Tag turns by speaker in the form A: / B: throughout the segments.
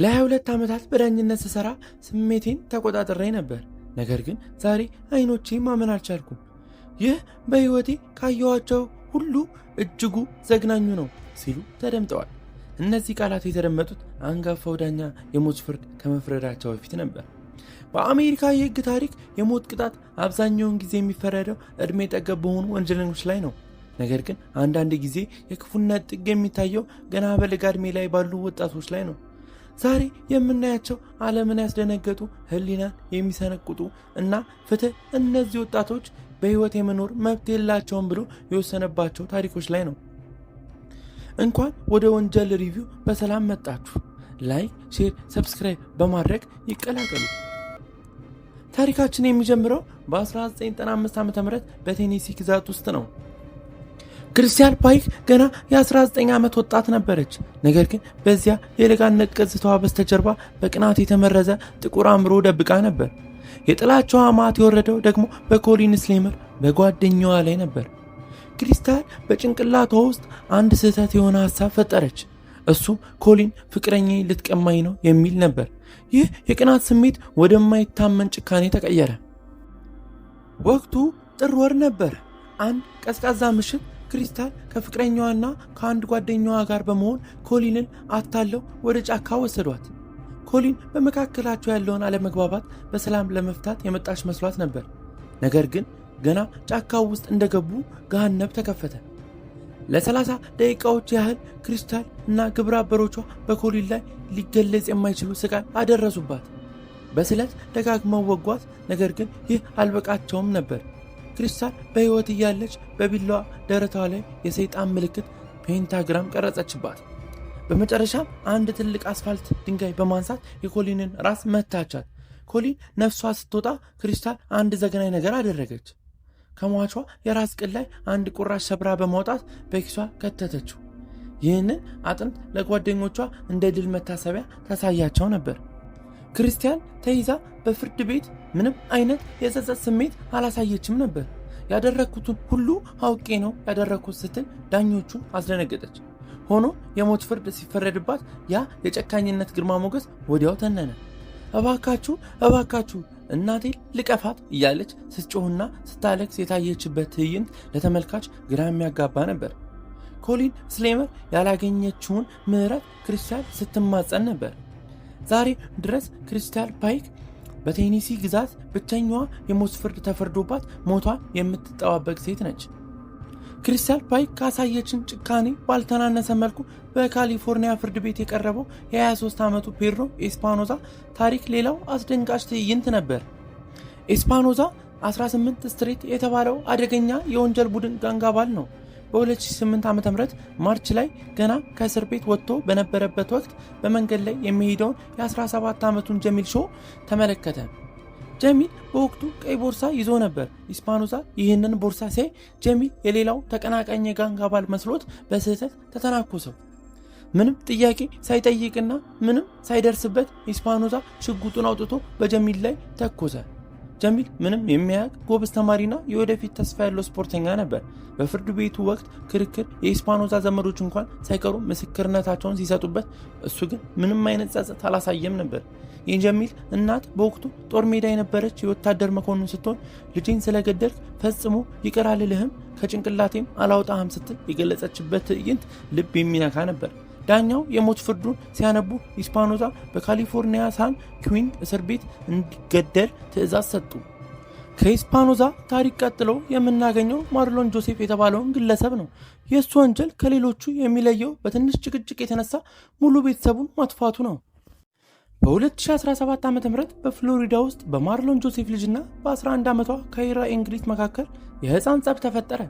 A: ለ22 ዓመታት በዳኝነት ስሰራ ስሜቴን ተቆጣጥሬ ነበር። ነገር ግን ዛሬ አይኖቼ ማመን አልቻልኩም። ይህ በህይወቴ ካየኋቸው ሁሉ እጅጉ ዘግናኙ ነው ሲሉ ተደምጠዋል። እነዚህ ቃላት የተደመጡት አንጋፋው ዳኛ የሞት ፍርድ ከመፍረዳቸው በፊት ነበር። በአሜሪካ የህግ ታሪክ የሞት ቅጣት አብዛኛውን ጊዜ የሚፈረደው እድሜ ጠገብ በሆኑ ወንጀለኞች ላይ ነው። ነገር ግን አንዳንድ ጊዜ የክፉነት ጥግ የሚታየው ገና በለጋ እድሜ ላይ ባሉ ወጣቶች ላይ ነው። ዛሬ የምናያቸው ዓለምን ያስደነገጡ፣ ህሊናን የሚሰነቅጡ እና ፍትህ እነዚህ ወጣቶች በህይወት የመኖር መብት የላቸውም ብሎ የወሰነባቸው ታሪኮች ላይ ነው። እንኳን ወደ ወንጀል ሪቪው በሰላም መጣችሁ። ላይክ፣ ሼር፣ ሰብስክራይብ በማድረግ ይቀላቀሉ። ታሪካችን የሚጀምረው በ1995 ዓ.ም በቴኔሲ ግዛት ውስጥ ነው። ክሪስታል ፓይክ ገና የ19 ዓመት ወጣት ነበረች። ነገር ግን በዚያ የለጋነት ገጽታዋ በስተጀርባ በቅናት የተመረዘ ጥቁር አእምሮ ደብቃ ነበር። የጥላቻዋ ማት የወረደው ደግሞ በኮሊን ስሌመር በጓደኛዋ ላይ ነበር። ክሪስታል በጭንቅላቷ ውስጥ አንድ ስህተት የሆነ ሐሳብ ፈጠረች። እሱ ኮሊን ፍቅረኛዬ ልትቀማኝ ነው የሚል ነበር። ይህ የቅናት ስሜት ወደማይታመን ጭካኔ ተቀየረ። ወቅቱ ጥር ወር ነበር። አንድ ቀዝቃዛ ምሽት ክሪስታል ከፍቅረኛዋና ከአንድ ጓደኛዋ ጋር በመሆን ኮሊንን አታለው ወደ ጫካ ወሰዷት። ኮሊን በመካከላቸው ያለውን አለመግባባት በሰላም ለመፍታት የመጣች መስሏት ነበር። ነገር ግን ገና ጫካው ውስጥ እንደገቡ ገሃነብ ተከፈተ። ለ30 ደቂቃዎች ያህል ክሪስታል እና ግብረ አበሮቿ በኮሊን ላይ ሊገለጽ የማይችሉ ስቃይ አደረሱባት። በስለት ደጋግመው ወጓት። ነገር ግን ይህ አልበቃቸውም ነበር። ክሪስታል በህይወት እያለች በቢላዋ ደረቷ ላይ የሰይጣን ምልክት ፔንታግራም ቀረጸችባት። በመጨረሻም አንድ ትልቅ አስፋልት ድንጋይ በማንሳት የኮሊንን ራስ መታቻት። ኮሊን ነፍሷ ስትወጣ ክሪስታል አንድ ዘግናኝ ነገር አደረገች። ከሟቿ የራስ ቅል ላይ አንድ ቁራሽ ሰብራ በማውጣት በኪሷ ከተተችው። ይህንን አጥንት ለጓደኞቿ እንደ ድል መታሰቢያ ታሳያቸው ነበር። ክሪስታል ተይዛ በፍርድ ቤት ምንም አይነት የጸጸት ስሜት አላሳየችም ነበር። ያደረኩትን ሁሉ አውቄ ነው ያደረኩት ስትል ዳኞቹን አስደነገጠች። ሆኖ የሞት ፍርድ ሲፈረድባት ያ የጨካኝነት ግርማ ሞገስ ወዲያው ተነነ። እባካችሁ እባካችሁ እናቴ ልቀፋት እያለች ስትጮህና ስታለቅስ የታየችበት ትዕይንት ለተመልካች ግራ የሚያጋባ ነበር። ኮሊን ስሌመር ያላገኘችውን ምህረት ክሪስታል ስትማጸን ነበር። ዛሬ ድረስ ክሪስታል ፓይክ በቴኔሲ ግዛት ብቸኛዋ የሞት ፍርድ ተፈርዶባት ሞቷን የምትጠባበቅ ሴት ነች። ክሪስታል ፓይክ ካሳየችን ጭካኔ ባልተናነሰ መልኩ በካሊፎርኒያ ፍርድ ቤት የቀረበው የ23 ዓመቱ ፔድሮ ኤስፓኖዛ ታሪክ ሌላው አስደንጋጭ ትዕይንት ነበር። ኤስፓኖዛ 18 ስትሬት የተባለው አደገኛ የወንጀል ቡድን ጋንግ አባል ነው። በ2008 ዓ.ም ማርች ላይ ገና ከእስር ቤት ወጥቶ በነበረበት ወቅት በመንገድ ላይ የሚሄደውን የ17 ዓመቱን ጀሚል ሾ ተመለከተ። ጀሚል በወቅቱ ቀይ ቦርሳ ይዞ ነበር። ኤስፓኖዛ ይህንን ቦርሳ ሲያይ ጀሚል የሌላው ተቀናቃኝ የጋንግ አባል መስሎት በስህተት ተተናኮሰው። ምንም ጥያቄ ሳይጠይቅና ምንም ሳይደርስበት ኤስፓኖዛ ሽጉጡን አውጥቶ በጀሚል ላይ ተኮሰ። ጀሚል ምንም የሚያውቅ ጎበዝ ተማሪና የወደፊት ተስፋ ያለው ስፖርተኛ ነበር። በፍርድ ቤቱ ወቅት ክርክር የኤስፓኖዛ ዘመዶች እንኳን ሳይቀሩ ምስክርነታቸውን ሲሰጡበት፣ እሱ ግን ምንም አይነት ጸጸት አላሳየም ነበር። የጀሚል እናት በወቅቱ ጦር ሜዳ የነበረች የወታደር መኮንን ስትሆን ልጄን ስለገደልክ ፈጽሞ ይቅር አልልህም ከጭንቅላቴም አላውጣህም ስትል የገለጸችበት ትዕይንት ልብ የሚነካ ነበር። ዳኛው የሞት ፍርዱን ሲያነቡ ኤስፓኖዛ በካሊፎርኒያ ሳን ኩዊን እስር ቤት እንዲገደል ትዕዛዝ ሰጡ። ከኤስፓኖዛ ታሪክ ቀጥሎ የምናገኘው ማርሎን ጆሴፍ የተባለውን ግለሰብ ነው። የእሱ ወንጀል ከሌሎቹ የሚለየው በትንሽ ጭቅጭቅ የተነሳ ሙሉ ቤተሰቡን ማጥፋቱ ነው። በ2017 ዓ.ም በፍሎሪዳ ውስጥ በማርሎን ጆሴፍ ልጅና በ11 ዓመቷ ካይራ ኢንግሪድ መካከል የህፃን ጸብ ተፈጠረ።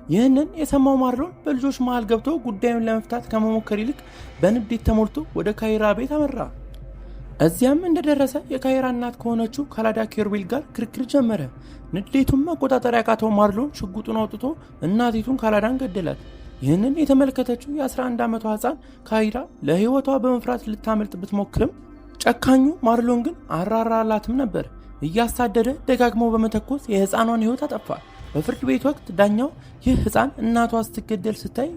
A: ይህንን የሰማው ማርሎን በልጆች መሃል ገብቶ ጉዳዩን ለመፍታት ከመሞከር ይልቅ በንዴት ተሞልቶ ወደ ካይራ ቤት አመራ። እዚያም እንደደረሰ የካይራ እናት ከሆነችው ካላዳ ኬርቤል ጋር ክርክር ጀመረ። ንዴቱን መቆጣጠር ያቃተው ማርሎን ሽጉጡን አውጥቶ እናቲቱን ካላዳን ገደላት። ይህንን የተመለከተችው የ11 ዓመቷ ህፃን ካይራ ለህይወቷ በመፍራት ልታመልጥ ብትሞክርም ጨካኙ ማርሎን ግን አራራላትም ነበር። እያሳደደ ደጋግሞ በመተኮስ የህፃኗን ህይወት አጠፋ። በፍርድ ቤት ወቅት ዳኛው ይህ ሕፃን እናቷ ስትገደል ስታይ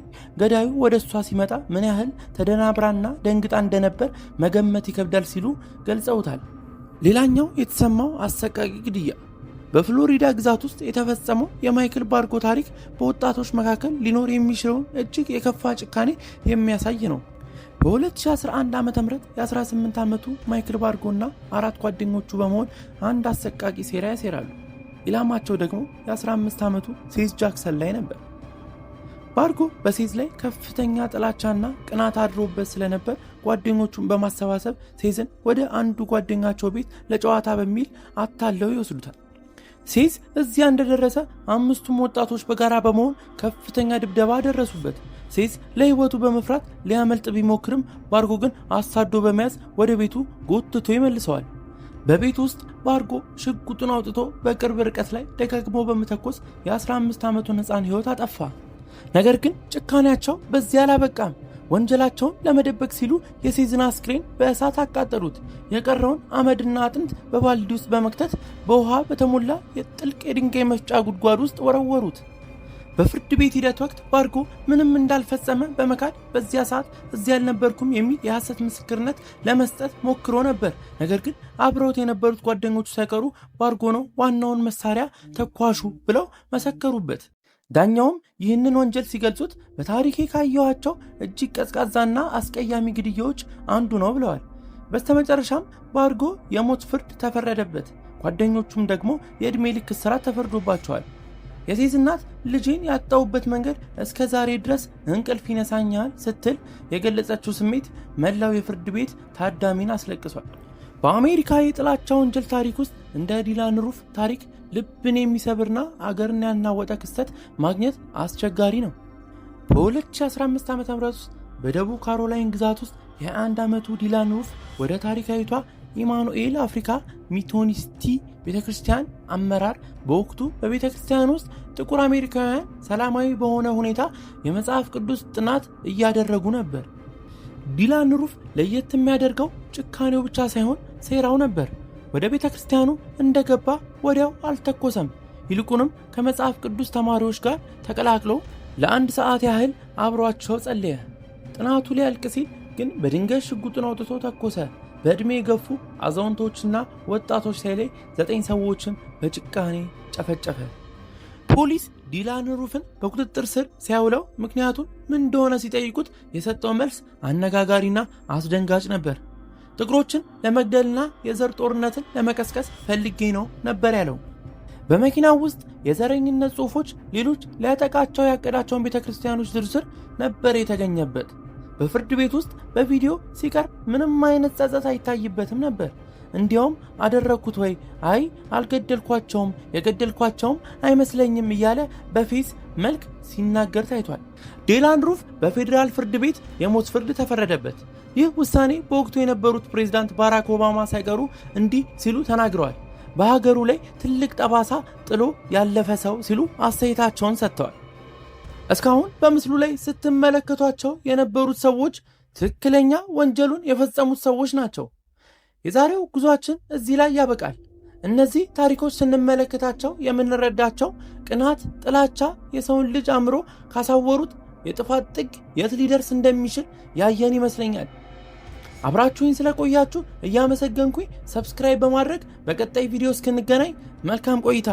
A: ገዳዩ ወደ እሷ ሲመጣ ምን ያህል ተደናብራና ደንግጣ እንደነበር መገመት ይከብዳል ሲሉ ገልጸውታል። ሌላኛው የተሰማው አሰቃቂ ግድያ በፍሎሪዳ ግዛት ውስጥ የተፈጸመው የማይክል ባርጎ ታሪክ በወጣቶች መካከል ሊኖር የሚችለውን እጅግ የከፋ ጭካኔ የሚያሳይ ነው። በ2011 ዓ.ም የ18 ዓመቱ ማይክል ባርጎ እና 4 ጓደኞቹ በመሆን አንድ አሰቃቂ ሴራ ያሴራሉ። ኢላማቸው ደግሞ የ15 ዓመቱ ሴዝ ጃክሰን ላይ ነበር። ባርጎ በሴዝ ላይ ከፍተኛ ጥላቻና ቅናት አድሮበት ስለነበር ጓደኞቹን በማሰባሰብ ሴዝን ወደ አንዱ ጓደኛቸው ቤት ለጨዋታ በሚል አታለው ይወስዱታል። ሴዝ እዚያ እንደደረሰ 5ቱም ወጣቶች በጋራ በመሆን ከፍተኛ ድብደባ ደረሱበት። ሴዝ ለህይወቱ በመፍራት ሊያመልጥ ቢሞክርም ባርጎ ግን አሳዶ በመያዝ ወደ ቤቱ ጎትቶ ይመልሰዋል። በቤት ውስጥ ባርጎ ሽጉጡን አውጥቶ በቅርብ ርቀት ላይ ደጋግሞ በመተኮስ የ15 ዓመቱን ሕፃን ህይወት አጠፋ። ነገር ግን ጭካኔያቸው በዚያ አላበቃም። ወንጀላቸውን ለመደበቅ ሲሉ የሴዝን አስክሬን በእሳት አቃጠሉት። የቀረውን አመድና አጥንት በባልዲ ውስጥ በመክተት በውሃ በተሞላ የጥልቅ የድንጋይ መፍጫ ጉድጓድ ውስጥ ወረወሩት። በፍርድ ቤት ሂደት ወቅት ባርጎ ምንም እንዳልፈጸመ በመካድ በዚያ ሰዓት እዚያ አልነበርኩም የሚል የሐሰት ምስክርነት ለመስጠት ሞክሮ ነበር። ነገር ግን አብረውት የነበሩት ጓደኞቹ ሳይቀሩ ባርጎ ነው ዋናውን መሳሪያ ተኳሹ ብለው መሰከሩበት። ዳኛውም ይህንን ወንጀል ሲገልጹት በታሪኬ ካየኋቸው እጅግ ቀዝቃዛና አስቀያሚ ግድያዎች አንዱ ነው ብለዋል። በስተመጨረሻም ባርጎ የሞት ፍርድ ተፈረደበት። ጓደኞቹም ደግሞ የዕድሜ ልክ እስራት ተፈርዶባቸዋል። የሴዝ እናት ልጄን ያጣሁበት መንገድ እስከ ዛሬ ድረስ እንቅልፍ ይነሳኛል ስትል የገለጸችው ስሜት መላው የፍርድ ቤት ታዳሚን አስለቅሷል። በአሜሪካ የጥላቻ ወንጀል ታሪክ ውስጥ እንደ ዲላን ሩፍ ታሪክ ልብን የሚሰብርና አገርን ያናወጠ ክስተት ማግኘት አስቸጋሪ ነው። በ2015 ዓ.ም ውስጥ በደቡብ ካሮላይን ግዛት ውስጥ የ21 ዓመቱ ዲላን ሩፍ ወደ ታሪካዊቷ ኢማኑኤል አፍሪካ ሚቶኒስቲ ቤተክርስቲያን አመራር በወቅቱ በቤተክርስቲያን ውስጥ ጥቁር አሜሪካውያን ሰላማዊ በሆነ ሁኔታ የመጽሐፍ ቅዱስ ጥናት እያደረጉ ነበር። ዲላን ሩፍ ለየት የሚያደርገው ጭካኔው ብቻ ሳይሆን ሴራው ነበር። ወደ ቤተክርስቲያኑ እንደገባ ወዲያው አልተኮሰም። ይልቁንም ከመጽሐፍ ቅዱስ ተማሪዎች ጋር ተቀላቅሎ ለ1 ሰዓት ያህል አብሯቸው ጸለየ። ጥናቱ ሊያልቅ ሲል ግን በድንገት ሽጉጡን አውጥቶ ተኮሰ። በዕድሜ የገፉ አዛውንቶችና ወጣቶች ሳይለይ 9 ሰዎችን በጭካኔ ጨፈጨፈ። ፖሊስ ዲላን ሩፍን በቁጥጥር ስር ሲያውለው ምክንያቱን ምን እንደሆነ ሲጠይቁት የሰጠው መልስ አነጋጋሪና አስደንጋጭ ነበር። ጥቁሮችን ለመግደልና የዘር ጦርነትን ለመቀስቀስ ፈልጌ ነው ነበር ያለው። በመኪናው ውስጥ የዘረኝነት ጽሑፎች፣ ሌሎች ሊያጠቃቸው ያቀዳቸውን ቤተክርስቲያኖች ዝርዝር ነበር የተገኘበት። በፍርድ ቤት ውስጥ በቪዲዮ ሲቀርብ ምንም አይነት ጸጸት አይታይበትም ነበር። እንዲያውም አደረኩት ወይ አይ አልገደልኳቸውም፣ የገደልኳቸውም አይመስለኝም እያለ በፌስ መልክ ሲናገር ታይቷል። ዲላን ሩፍ በፌዴራል ፍርድ ቤት የሞት ፍርድ ተፈረደበት። ይህ ውሳኔ በወቅቱ የነበሩት ፕሬዝዳንት ባራክ ኦባማ ሳይቀሩ እንዲህ ሲሉ ተናግረዋል። በሀገሩ ላይ ትልቅ ጠባሳ ጥሎ ያለፈ ሰው ሲሉ አስተያየታቸውን ሰጥተዋል። እስካሁን በምስሉ ላይ ስትመለከቷቸው የነበሩት ሰዎች ትክክለኛ ወንጀሉን የፈጸሙት ሰዎች ናቸው። የዛሬው ጉዟችን እዚህ ላይ ያበቃል። እነዚህ ታሪኮች ስንመለከታቸው የምንረዳቸው ቅናት፣ ጥላቻ የሰውን ልጅ አእምሮ ካሳወሩት የጥፋት ጥግ የት ሊደርስ እንደሚችል ያየን ይመስለኛል። አብራችሁኝ ስለቆያችሁ እያመሰገንኩኝ ሰብስክራይብ በማድረግ በቀጣይ ቪዲዮ እስክንገናኝ መልካም ቆይታ